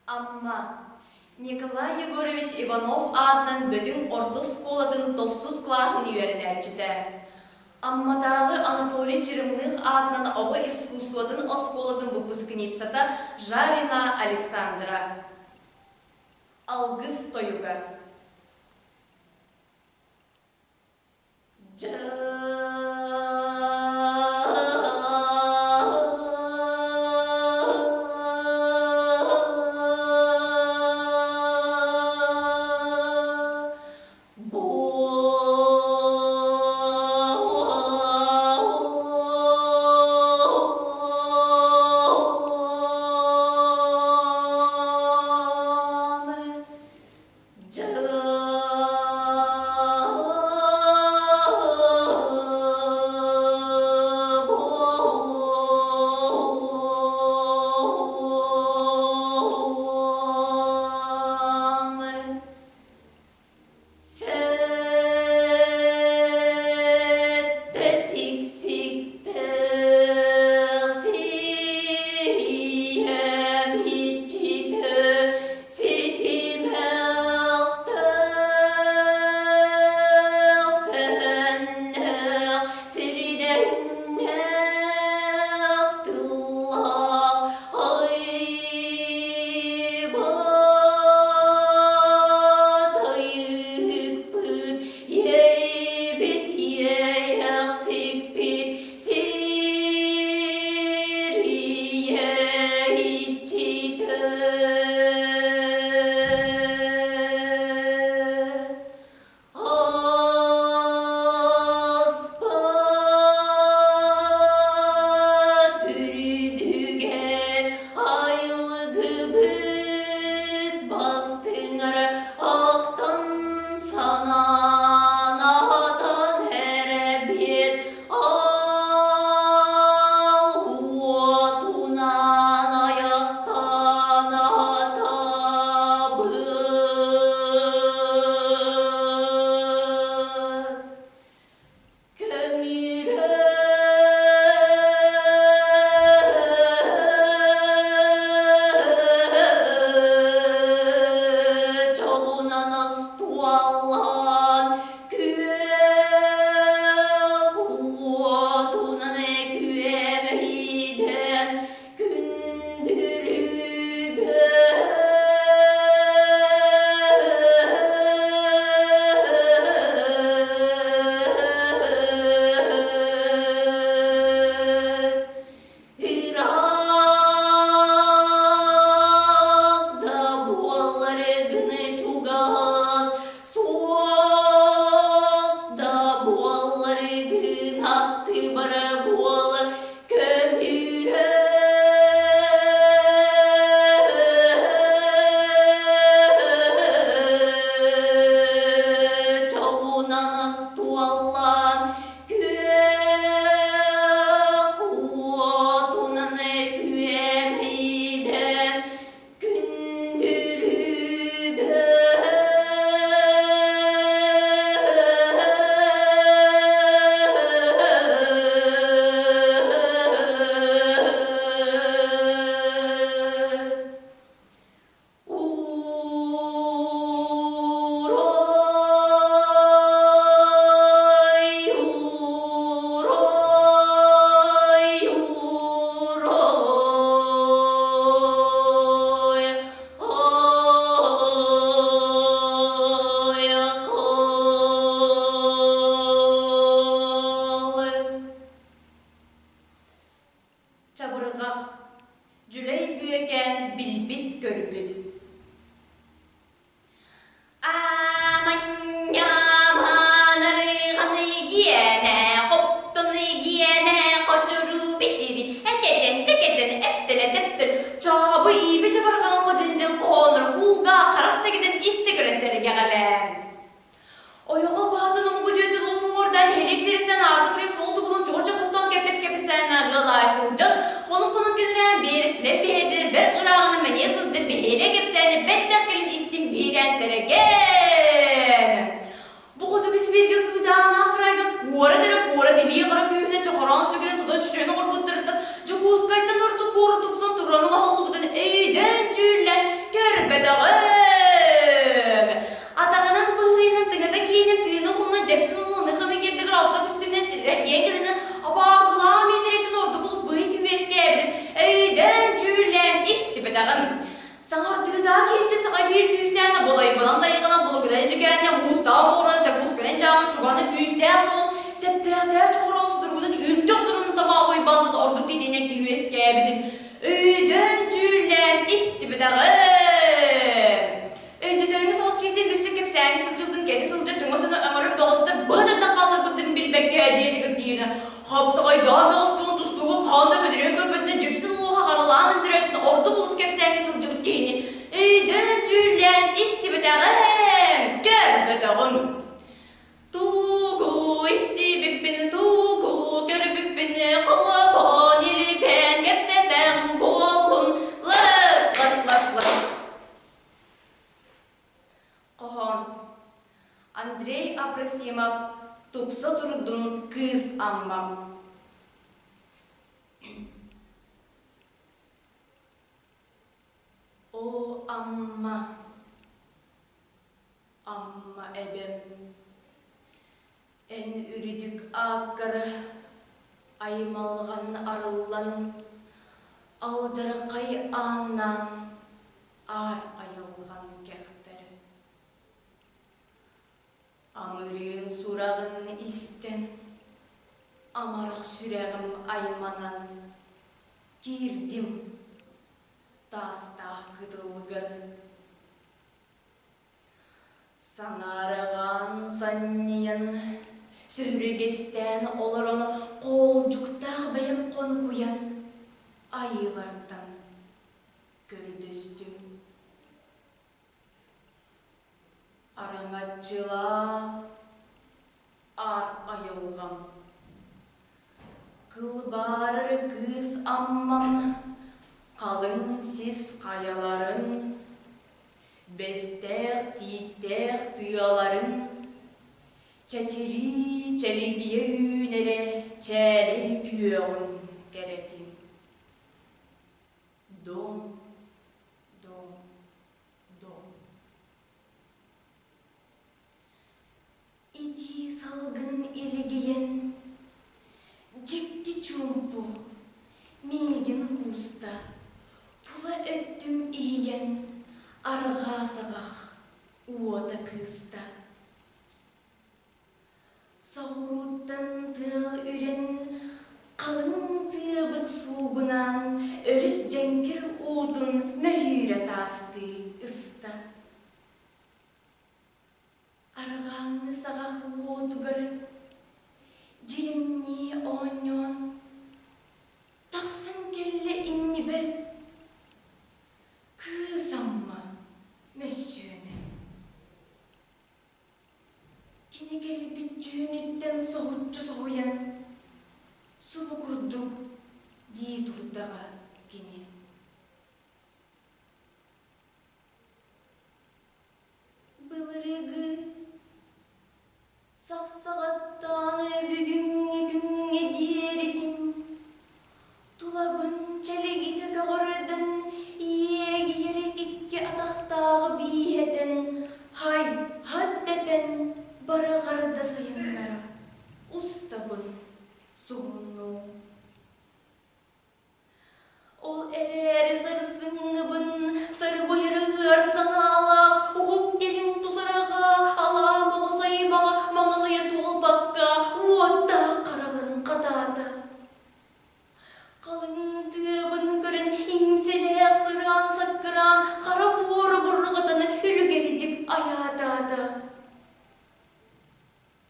Amma Nikolay Yegorovich Ivanov adının bödün orta skoladın dostsuz klahını öğrenecekti. Amma dağı Anatoliy Черемных adının ova iskuskladın oskoladın выпускницата Жарина Александра. Algıs toyuga. bir tüyüstene bolayı balan dayıgana bulu güden jigene mustağı uğranacak muskenen jağın çuganı tüyüster sol septete çuğrasıdır budan üntök sırının tamağı koy baldı ordu titinek tüyüske bitin öydön cülen istibidağım öydödöğünü sos ketin güçlük kepseni sılcıldın kedi sılcı tüngosunu ömürüp bağıstır bıdırda kalır bıdın bilbek gece digip diyine hapsagay daha bağıstığın tustuğu fanda bödürüyor görbödüne cüpsün loğa haralan indiretini ordu bulus kepseni sılcıbıt geyini öydön cülen istibidağım görbödöğüm tuğu istibibini tuğu görbibini kılıban ilipen kepseten bolun lıs Kohan Andrei Abrasimov Tupsa Turudun kız ammam O amma ebem en ürüdük ağkarı aymalgan arıllan aldarakay anan ar ayılgan kekhteri amırın surağın isten amarak süreğim aymanan girdim dastağ kıdılgın sanarağan sanniyan Sühregesten olur onu kolcukta bayım konkuyan ayılardan gördüstüm. Arangatçıla ar ayılgam. Kılbar kız ammam kalın siz kayaların bestek titek tıyaların Çeçiri çeligiye ünere çeli küyağın geretin. Dom. İti salgın ilgiyen, cikti çumpu, migin kusta, tula öttüm iyen, arga sağak, uota kısta. Sağuruttan tığıl üren, kalın tığbıt suğunan, örüs cenkir udun möhüre tastı ısta. Arağanlı sağak uotugarın, cirimni onyon, taksın kelle inni ber, kızamma mösyöne. Kine gelip bitçüğünütten soğutçu soğuyan, subu kurduk diye durdağa gene. Bılırıgı sağsağattan bugün diyeretin, tulabın çelegiti gördün, yeri iki ataqtağı biyeten, hay haddeten, barağarda sayınlara, ustabın, sonunu. Ol erer sarısıngıbın, sarı bıyırır sanalak, uhup elin tuzarağa, ala boğsay bağa, mamalıya tolbakka, uotta karağın katata. Kalın tığbın görün, inselek sıran sakıran, kara boğru burgatanı ülgeridik ayadada.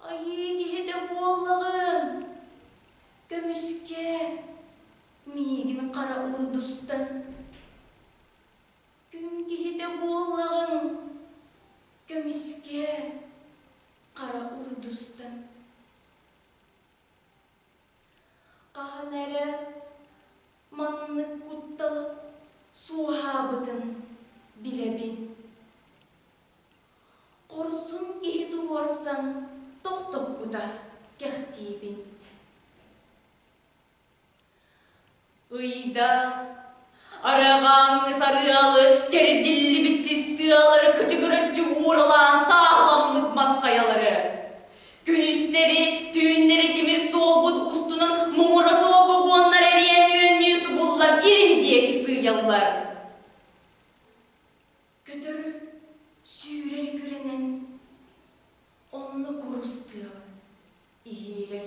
Ayı gihide boğallağım, gömüske, migin kara urdustan. Gün gihide boğallağım, gömüske, kara urdustan. Kahanere, manlık kuttalı, suhabıdın bilebin. Korsun gihi durvarsan, tohtok buda kehtibin. Iyda, arağan sarıyalı, kere dilli bitsiz tığaları, kıçıgırıcı uğralan sağlam mıtmaz kayaları. Gün üstleri, düğünleri temiz solbut ustunun mumurası o buguanlar eriyen yönlüğü su bullar irin diye ki sığyalılar. Kötörü süreri görenen onunla kurustığı ihirer.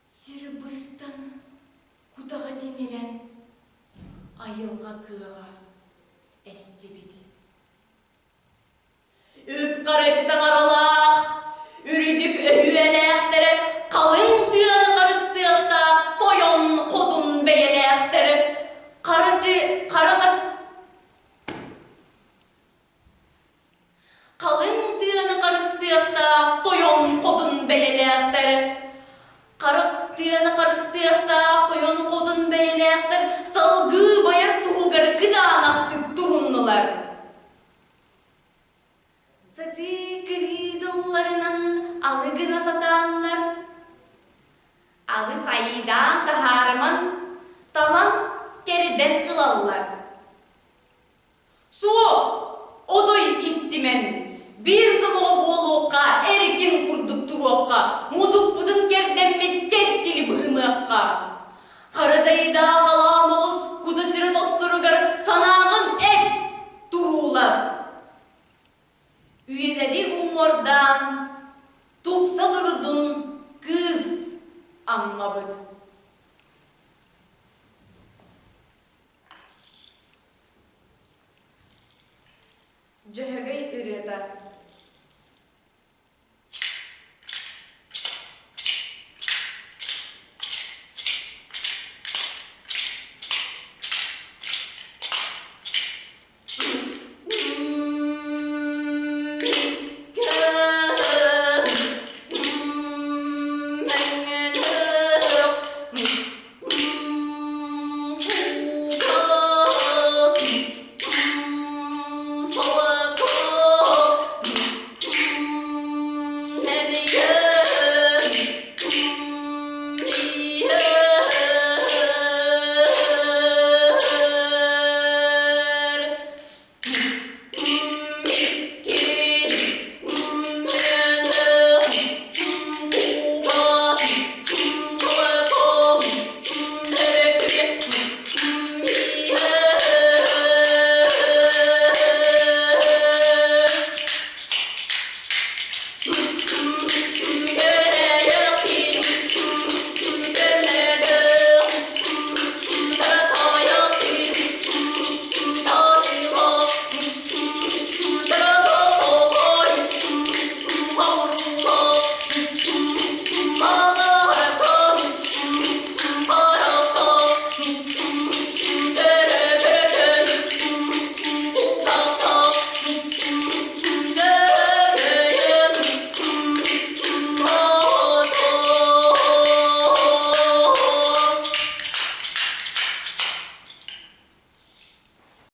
Siribıstan kudağa demiren ayılga kığa estibidi. Üp karacıdan aralaq, ürüdük öhüelektere, kalın tığını karıstıqta, toyon kodun beyelektere, kalın tığını karıstıqta, toyon kodun beyelektere, tığını karıstıqta, toyon kodun beyelektere, salgı bayar tuğgar kıdanaqtık durunlular. Sati kridullarının alıgına satanlar, alı sayıdan taharman, talan keriden ılallar. Soğuk, odoy istimen, bir zamanı boğuluqqa, erkin kurduk turuqqa, muduk budun kerdenmet keskili bığımıqqa. Karacayda halamağız, kudasırı dosturugar, sanağın et turulas. Üyeleri umordan, tupsa durudun kız anmabıd. Cöhögöy ırıda,